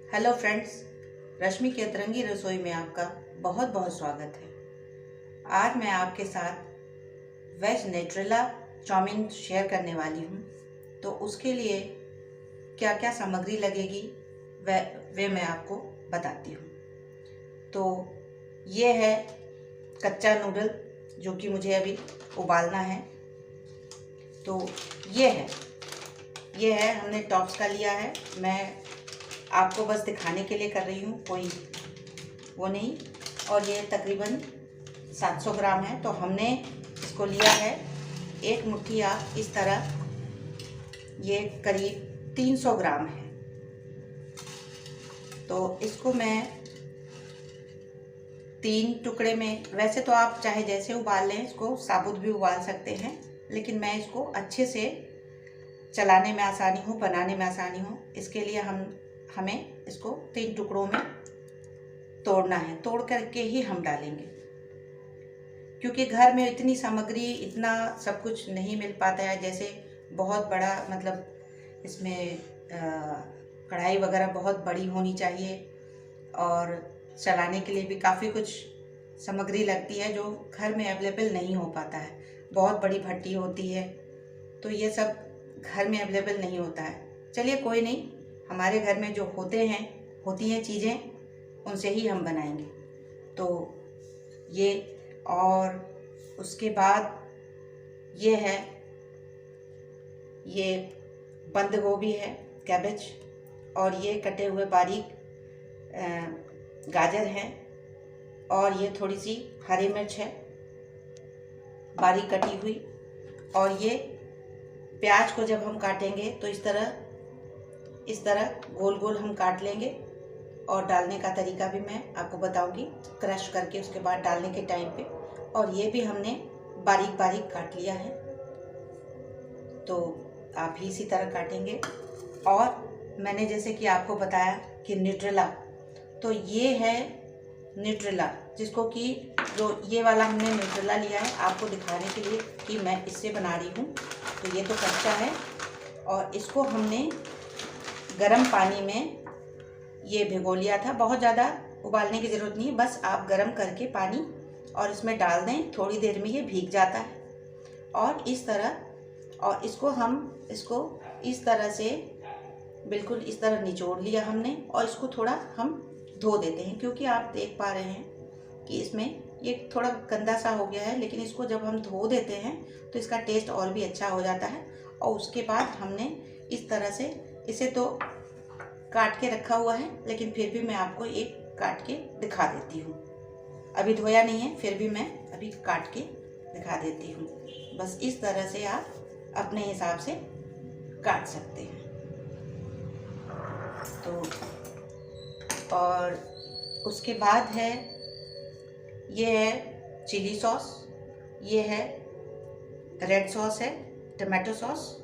Hello friends, रश्मि की अतरंगी रसोई में आपका बहुत बहुत स्वागत है। आज मैं आपके साथ वेज न्यूट्रेला चाउमीन शेयर करने वाली हूँ। तो उसके लिए क्या क्या सामग्री लगेगी वे मैं आपको बताती हूँ। तो ये है कच्चा नूडल जो कि मुझे अभी उबालना है। तो ये है हमने टॉप्स का लिया है। मैं आपको बस दिखाने के लिए कर रही हूँ, कोई वो नहीं। और ये तकरीबन 700 ग्राम है। तो हमने इसको लिया है एक मुट्ठी, आप इस तरह, ये करीब 300 ग्राम है। तो इसको मैं 3 टुकड़े में, वैसे तो आप चाहे जैसे उबाल लें, इसको साबुत भी उबाल सकते हैं, लेकिन मैं इसको अच्छे से चलाने में आसानी हो, बनाने में आसानी हो, इसके लिए हमें इसको 3 टुकड़ों में तोड़ना है। तोड़ करके ही हम डालेंगे, क्योंकि घर में इतनी सामग्री, इतना सब कुछ नहीं मिल पाता है। जैसे बहुत बड़ा, मतलब इसमें कढ़ाई वगैरह बहुत बड़ी होनी चाहिए, और चलाने के लिए भी काफ़ी कुछ सामग्री लगती है जो घर में अवेलेबल नहीं हो पाता है। बहुत बड़ी भट्टी होती है, तो ये सब घर में अवेलेबल नहीं होता है। चलिए कोई नहीं, हमारे घर में जो होती हैं चीज़ें, उनसे ही हम बनाएंगे। तो ये, और उसके बाद ये बंद गोभी है, कैबेज, और ये कटे हुए बारीक गाजर हैं, और ये थोड़ी सी हरी मिर्च है बारीक कटी हुई। और ये प्याज को जब हम काटेंगे तो इस तरह गोल गोल हम काट लेंगे, और डालने का तरीका भी मैं आपको बताऊंगी, क्रश करके उसके बाद डालने के टाइम पे। और ये भी हमने बारीक बारीक काट लिया है, तो आप भी इसी तरह काटेंगे। और मैंने जैसे कि आपको बताया कि न्यूट्रेला, तो ये है न्यूट्रेला, जिसको कि जो ये वाला हमने न्यूट्रेला लिया है आपको दिखाने के लिए कि मैं इससे बना रही हूँ। तो ये तो कच्चा है, और इसको हमने गर्म पानी में ये भिगो लिया था। बहुत ज़्यादा उबालने की ज़रूरत नहीं है, बस आप गर्म करके पानी और इसमें डाल दें, थोड़ी देर में ये भीग जाता है। और इस तरह, और इसको इस तरह से, बिल्कुल इस तरह निचोड़ लिया हमने, और इसको थोड़ा हम धो देते हैं, क्योंकि आप देख पा रहे हैं कि इसमें ये थोड़ा गंदा सा हो गया है। लेकिन इसको जब हम धो देते हैं तो इसका टेस्ट और भी अच्छा हो जाता है। और उसके बाद हमने इस तरह से, इसे तो काट के रखा हुआ है, लेकिन फिर भी मैं आपको एक काट के दिखा देती हूँ। अभी धोया नहीं है, फिर भी मैं अभी काट के दिखा देती हूँ। बस इस तरह से आप अपने हिसाब से काट सकते हैं। तो और उसके बाद ये है चिली सॉस, ये है रेड सॉस है, टमाटो सॉस,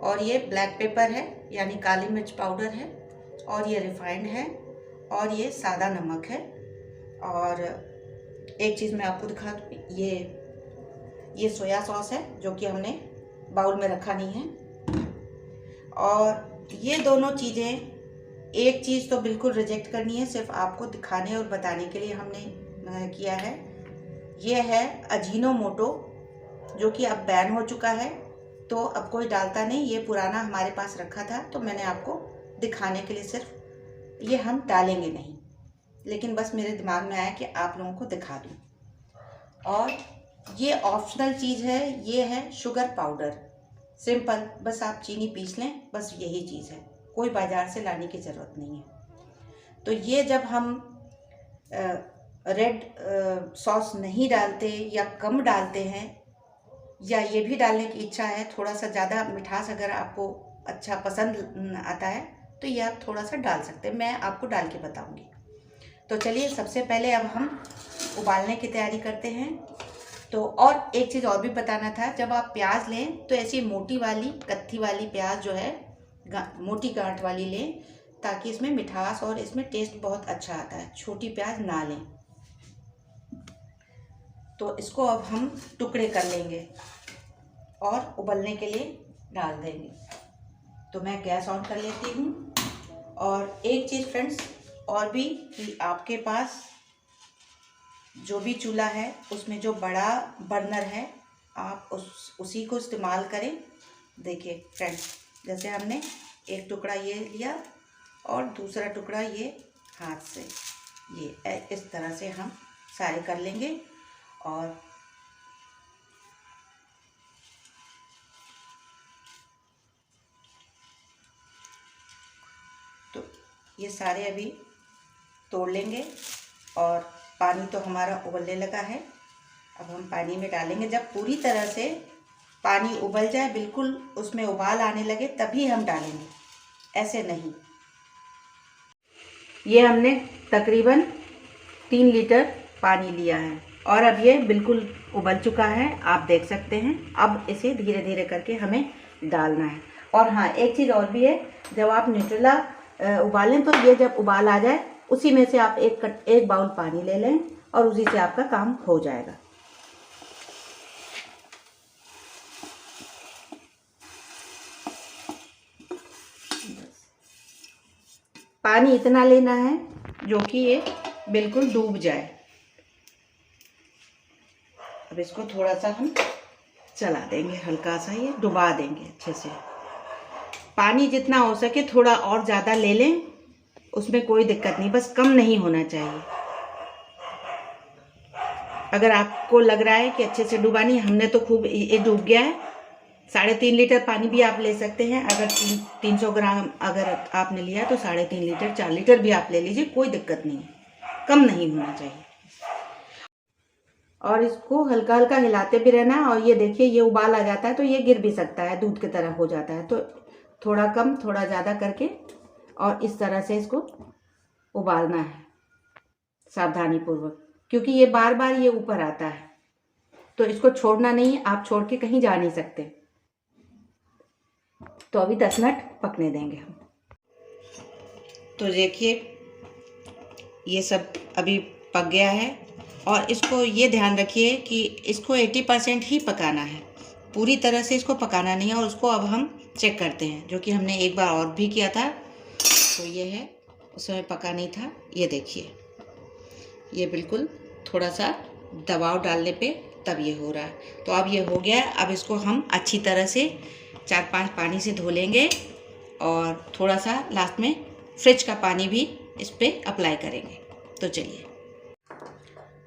और ये ब्लैक पेपर है यानी काली मिर्च पाउडर है, और ये रिफाइंड है, और ये सादा नमक है। और एक चीज़ मैं आपको दिखा दूँ, ये सोया सॉस है जो कि हमने बाउल में रखा नहीं है। और ये दोनों चीज़ें, एक चीज़ तो बिल्कुल रिजेक्ट करनी है, सिर्फ आपको दिखाने और बताने के लिए हमने किया है। ये है अजीनोमोटो, जो कि अब बैन हो चुका है, तो अब कोई डालता नहीं। ये पुराना हमारे पास रखा था, तो मैंने आपको दिखाने के लिए सिर्फ, ये हम डालेंगे नहीं, लेकिन बस मेरे दिमाग में आया कि आप लोगों को दिखा दूँ। और ये ऑप्शनल चीज़ है, ये है शुगर पाउडर, सिंपल, बस आप चीनी पीस लें, बस यही चीज़ है, कोई बाज़ार से लाने की ज़रूरत नहीं है। तो ये जब हम रेड सॉस नहीं डालते या कम डालते हैं, या ये भी डालने की इच्छा है, थोड़ा सा ज़्यादा मिठास अगर आपको अच्छा पसंद आता है, तो ये आप थोड़ा सा डाल सकते हैं, मैं आपको डाल के बताऊंगी। तो चलिए, सबसे पहले अब हम उबालने की तैयारी करते हैं। तो और एक चीज़ और भी बताना था, जब आप प्याज लें तो ऐसी मोटी वाली, कत्थी वाली प्याज जो है, मोटी गांठ वाली लें, ताकि इसमें मिठास और इसमें टेस्ट बहुत अच्छा आता है। छोटी प्याज ना लें। तो इसको अब हम टुकड़े कर लेंगे और उबलने के लिए डाल देंगे। तो मैं गैस ऑन कर लेती हूँ, और एक चीज़ फ्रेंड्स और भी, कि आपके पास जो भी चूल्हा है उसमें जो बड़ा बर्नर है आप उसी को इस्तेमाल करें। देखिए फ्रेंड्स, जैसे हमने एक टुकड़ा ये लिया और दूसरा टुकड़ा ये हाथ से, ये इस तरह से हम सारे कर लेंगे। और तो ये सारे अभी तोड़ लेंगे। और पानी तो हमारा उबलने लगा है, अब हम पानी में डालेंगे। जब पूरी तरह से पानी उबल जाए, बिल्कुल उसमें उबाल आने लगे, तभी हम डालेंगे, ऐसे नहीं। ये हमने तकरीबन 3 लीटर पानी लिया है और अब ये बिल्कुल उबल चुका है, आप देख सकते हैं। अब इसे धीरे धीरे करके हमें डालना है। और हाँ, एक चीज़ और भी है, जब आप न्यूट्रेला उबालें तो ये जब उबाल आ जाए उसी में से आप एक बाउल पानी ले लें और उसी से आपका काम हो जाएगा। पानी इतना लेना है जो कि ये बिल्कुल डूब जाए। अब इसको थोड़ा सा हम चला देंगे, हल्का सा ये डुबा देंगे अच्छे से। पानी जितना हो सके थोड़ा और ज़्यादा ले लें, उसमें कोई दिक्कत नहीं, बस कम नहीं होना चाहिए। अगर आपको लग रहा है कि अच्छे से डुबा नहीं, हमने तो खूब ये डूब गया है। 3.5 लीटर पानी भी आप ले सकते हैं। अगर 300 ग्राम अगर आपने लिया तो 3.5 लीटर 4 लीटर भी आप ले लीजिए, कोई दिक्कत नहीं है, कम नहीं होना चाहिए। और इसको हल्का हल्का हिलाते भी रहना है। और ये देखिए, ये उबाल आ जाता है तो ये गिर भी सकता है, दूध की तरह हो जाता है। तो थोड़ा कम थोड़ा ज़्यादा करके और इस तरह से इसको उबालना है सावधानीपूर्वक, क्योंकि ये बार बार ये ऊपर आता है, तो इसको छोड़ना नहीं है। आप छोड़ के कहीं जा नहीं सकते। तो अभी 10 मिनट पकने देंगे हम। तो देखिए, ये सब अभी पक गया है। और इसको ये ध्यान रखिए कि इसको 80% ही पकाना है, पूरी तरह से इसको पकाना नहीं है। और उसको अब हम चेक करते हैं, जो कि हमने एक बार और भी किया था। तो ये है, उस समय पका नहीं था। ये देखिए, ये बिल्कुल थोड़ा सा दबाव डालने पे तब ये हो रहा है। तो अब ये हो गया है। अब इसको हम अच्छी तरह से 4-5 पानी से धो लेंगे और थोड़ा सा लास्ट में फ्रिज का पानी भी इस पर अप्लाई करेंगे। तो चलिए,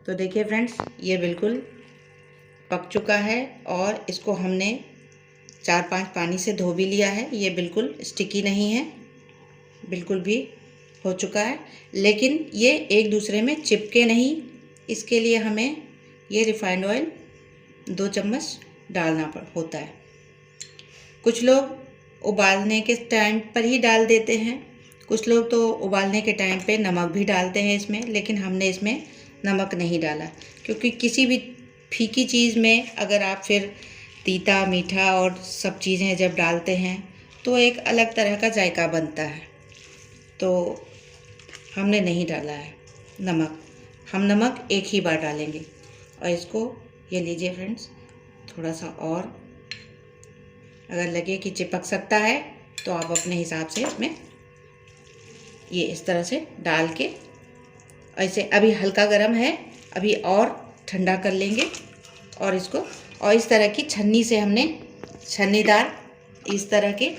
तो देखिए फ्रेंड्स, ये बिल्कुल पक चुका है और इसको हमने 4-5 पानी से धो भी लिया है। ये बिल्कुल स्टिकी नहीं है, बिल्कुल भी हो चुका है। लेकिन ये एक दूसरे में चिपके नहीं, इसके लिए हमें ये रिफाइंड ऑयल 2 चम्मच डालना होता है। कुछ लोग उबालने के टाइम पर ही डाल देते हैं, कुछ लोग तो उबालने के टाइम पे नमक भी डालते हैं इसमें। लेकिन हमने इसमें नमक नहीं डाला, क्योंकि किसी भी फीकी चीज़ में अगर आप फिर तीता मीठा और सब चीज़ें जब डालते हैं तो एक अलग तरह का जायका बनता है। तो हमने नहीं डाला है नमक, हम नमक एक ही बार डालेंगे। और इसको ये लीजिए फ्रेंड्स, थोड़ा सा और अगर लगे कि चिपक सकता है तो आप अपने हिसाब से इसमें ये इस तरह से डाल के, ऐसे अभी हल्का गर्म है, अभी और ठंडा कर लेंगे। और इसको, और इस तरह की छन्नी से हमने, छन्नीदार इस तरह के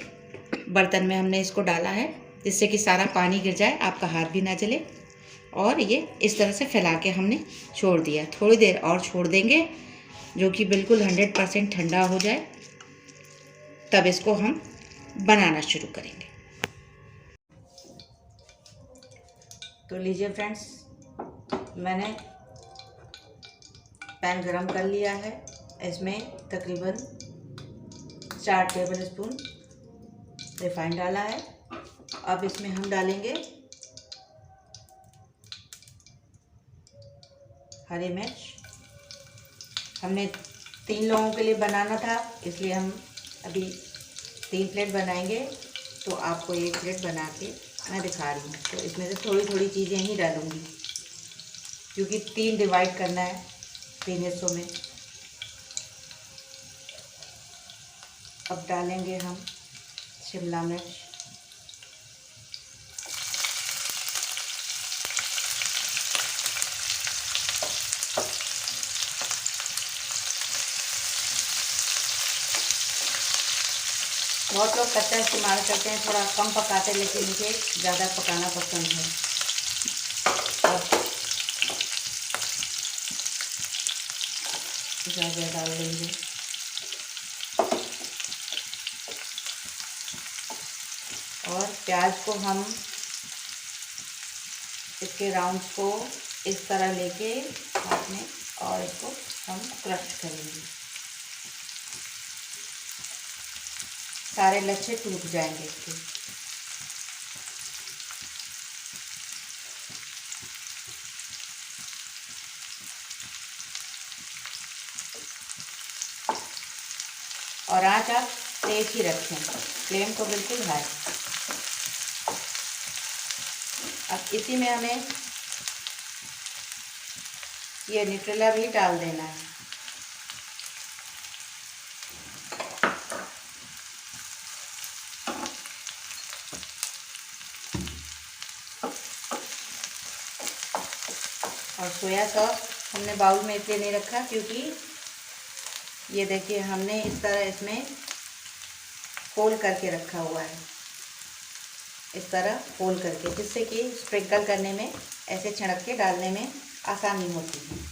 बर्तन में हमने इसको डाला है, जिससे कि सारा पानी गिर जाए, आपका हाथ भी ना जले। और ये इस तरह से फैला के हमने छोड़ दिया। थोड़ी देर और छोड़ देंगे, जो कि बिल्कुल 100% ठंडा हो जाए, तब इसको हम बनाना शुरू करेंगे। तो लीजिए फ्रेंड्स, मैंने पैन गरम कर लिया है। इसमें तकरीबन 4 टेबल स्पून रिफाइंड डाला है। अब इसमें हम डालेंगे हरी मिर्च। हमने 3 लोगों के लिए बनाना था, इसलिए हम अभी 3 प्लेट बनाएंगे। तो आपको 1 प्लेट बना के मैं दिखा रही हूँ। तो इसमें से थोड़ी थोड़ी चीज़ें ही डालूँगी, क्योंकि 3 डिवाइड करना है, 3 हिस्सों में। अब डालेंगे हम शिमला मिर्च, बहुत लोग कच्चा इस्तेमाल करते हैं, थोड़ा कम पकाते हैं, लेकिन मुझे ज़्यादा पकाना पसंद है। अब गाजर डाल देंगे और प्याज को हम इसके राउंड्स को इस तरह लेके हाथ में और इसको हम क्रश करेंगे। सारे लच्छे टूट जाएंगे इसके। और आँच आप तेज ही रखें, फ्लेम को बिल्कुल हाई। अब इसी में हमें ये न्यूट्रेला भी डाल देना है। और सोया सॉस हमने बाउल में इसलिए नहीं रखा क्योंकि ये देखिए हमने इस तरह इसमें फोल्ड करके रखा हुआ है, इस तरह फोल्ड करके, जिससे कि स्प्रिंकल करने में, ऐसे छिड़क के डालने में आसानी होती है।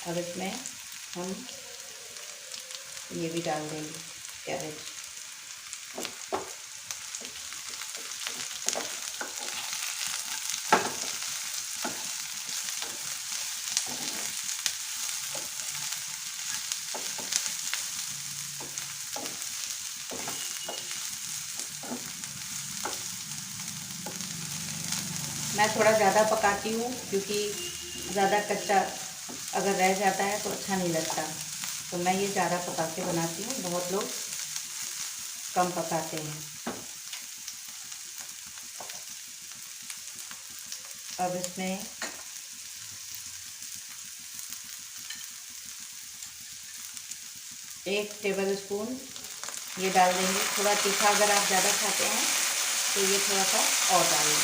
अब इसमें हम ये भी डाल देंगे कैरेट। मैं थोड़ा ज़्यादा पकाती हूँ क्योंकि ज़्यादा कच्चा अगर रह जाता है तो अच्छा नहीं लगता, तो मैं ये ज़्यादा पका के बनाती हूँ। बहुत लोग कम पकाते हैं। अब इसमें एक टेबल स्पून ये डाल देंगे। थोड़ा तीखा अगर आप ज़्यादा खाते हैं तो ये थोड़ा सा और डालें।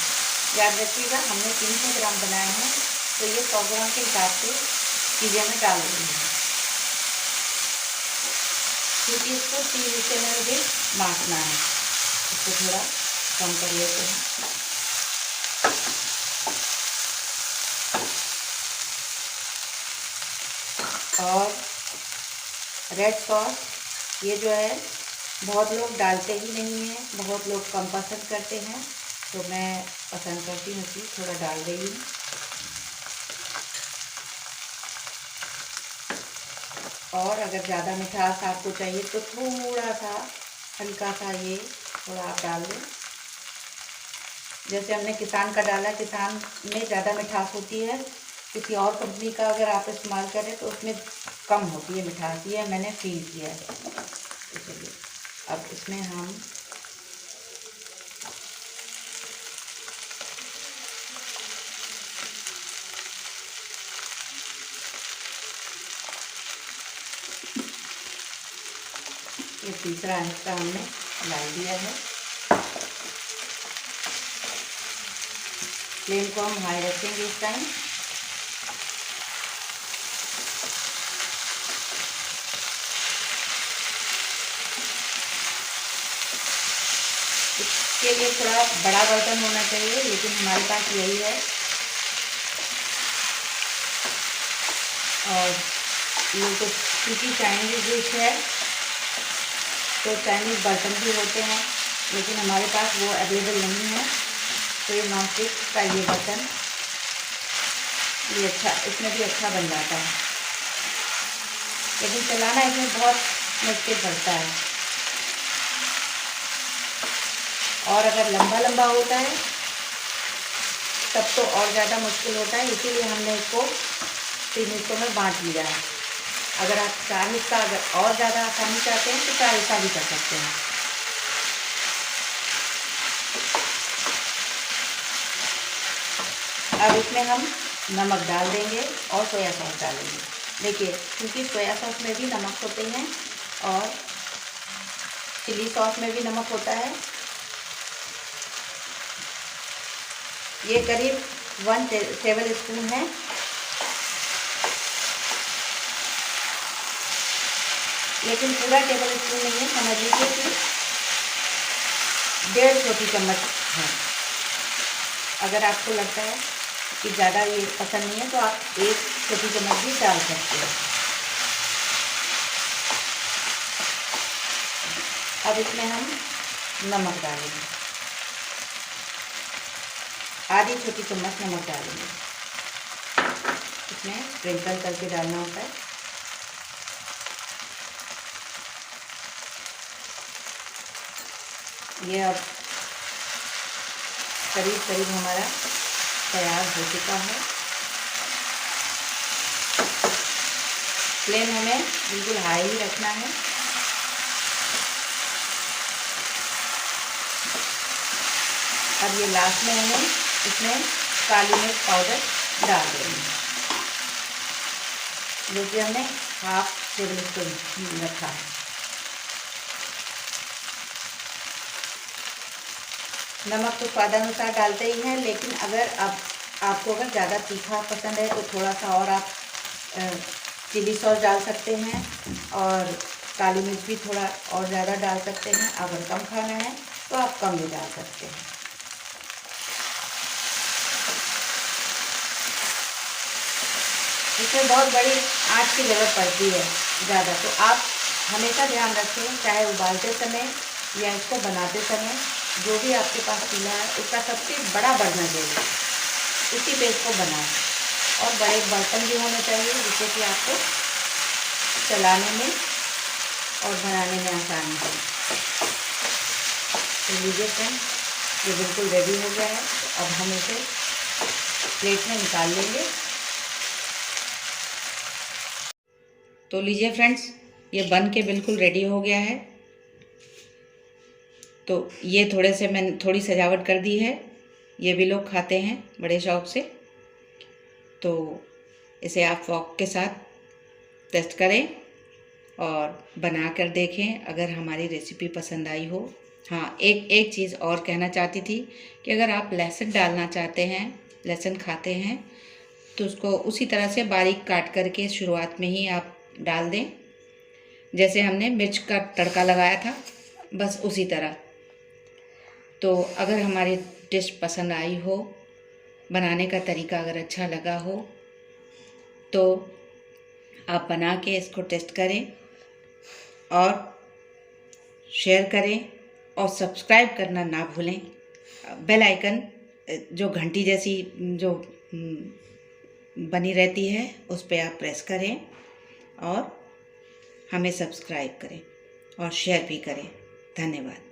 याद रखिएगा हमने 300 ग्राम बनाए हैं, तो ये 100 ग्राम के हिसाब से चीज़ें में डाल देंगे, क्योंकि इसको 3 हिस्से में भी बांटना है। इसको थोड़ा कम कर लेते हैं। और रेड सॉस ये जो है बहुत लोग डालते ही नहीं हैं, बहुत लोग कम पसंद करते हैं, तो मैं पसंद करती हूँ कि थोड़ा डाल रही हूँ। और अगर ज़्यादा मिठास आपको चाहिए तो थोड़ा सा हल्का सा ये थोड़ा आप डाल दें। जैसे हमने किसान का डाला, किसान में ज़्यादा मिठास होती है, किसी और कंपनी का अगर आप इस्तेमाल करें तो उसमें कम होती है मिठास, ये मैंने फील किया है। इसलिए अब इसमें हम ये तीसरा हिस्सा हमने डाल दिया है। फ्लेम को हम हाई रखेंगे इस टाइम। इसके लिए थोड़ा बड़ा बर्तन होना चाहिए, लेकिन हमारे पास यही है। और ये तो क्योंकि चाइनीज़ डिश है तो चाइनीज़ बर्तन भी होते हैं, लेकिन हमारे पास वो अवेलेबल नहीं है, तो ये नॉन स्टिक का ये बर्तन ये अच्छा, इसमें भी अच्छा बन जाता है, लेकिन चलाना इसमें बहुत मुश्किल पड़ता है। और अगर लंबा लंबा होता है तब तो और ज़्यादा मुश्किल होता है, इसीलिए हमने इसको 3 हिस्सों में बांट लिया है। अगर आप 4 हिस्सा अगर और ज़्यादा आसानी चाहते हैं तो 4 हिस्सा भी कर सकते हैं। अब इसमें हम नमक डाल देंगे और सोया सॉस डालेंगे। देखिए क्योंकि सोया सॉस में भी नमक होते हैं और चिली सॉस में भी नमक होता है। ये करीब 1 टेबल स्पून है। लेकिन पूरा टेबल स्पून नहीं है, समझ लीजिए कि 1.5 छोटी चम्मच है। अगर आपको लगता है कि ज़्यादा ये पसंद नहीं है तो आप 1 छोटी चम्मच भी डाल सकते हैं। अब इसमें हम नमक डालेंगे, आधी छोटी चम्मच नमक डालेंगे। इसमें स्प्रिंकल करके डालना होता है। ये अब करीब करीब हमारा तैयार हो चुका है। फ्लेम हमें बिल्कुल हाई ही रखना है। अब ये लास्ट में हमें इसमें काली मिर्च पाउडर डाल देंगे, जो कि हमने 1/2 टेबल स्पून रखा है। नमक तो स्वादानुसार डालते ही हैं, लेकिन अगर आपको अगर ज़्यादा तीखा पसंद है तो थोड़ा सा और आप चिली सॉस डाल सकते हैं और काली मिर्च भी थोड़ा और ज़्यादा डाल सकते हैं। अगर कम खाना है तो आप कम भी डाल सकते हैं। इसमें बहुत बड़ी आँच की ज़रूरत पड़ती है ज़्यादा, तो आप हमेशा ध्यान रखें, चाहे उबालते समय या इसको बनाते समय, जो भी आपके पास चूल्हा है उसका सबसे बड़ा बर्नर ले लें, उसी पे इसको बनाएं। और बड़े बर्तन भी होने चाहिए जिससे कि आपको चलाने में और बनाने में आसानी हो। तो लीजिए फ्रेंड्स, ये बिल्कुल रेडी हो गया है। तो अब हम इसे प्लेट में निकाल लेंगे। तो लीजिए फ्रेंड्स, ये बन के बिल्कुल रेडी हो गया है। तो ये थोड़े से मैंने थोड़ी सजावट कर दी है, ये भी लोग खाते हैं बड़े शौक़ से। तो इसे आप फॉक के साथ टेस्ट करें और बना कर देखें अगर हमारी रेसिपी पसंद आई हो। हाँ, एक चीज़ और कहना चाहती थी कि अगर आप लहसुन डालना चाहते हैं, लहसुन खाते हैं, तो उसको उसी तरह से बारीक काट करके शुरुआत में ही आप डाल दें, जैसे हमने मिर्च का तड़का लगाया था, बस उसी तरह। तो अगर हमारी डिश पसंद आई हो, बनाने का तरीका अगर अच्छा लगा हो, तो आप बना के इसको टेस्ट करें और शेयर करें और सब्सक्राइब करना ना भूलें। बेल आइकन जो घंटी जैसी जो बनी रहती है उस पर आप प्रेस करें और हमें सब्सक्राइब करें और शेयर भी करें। धन्यवाद।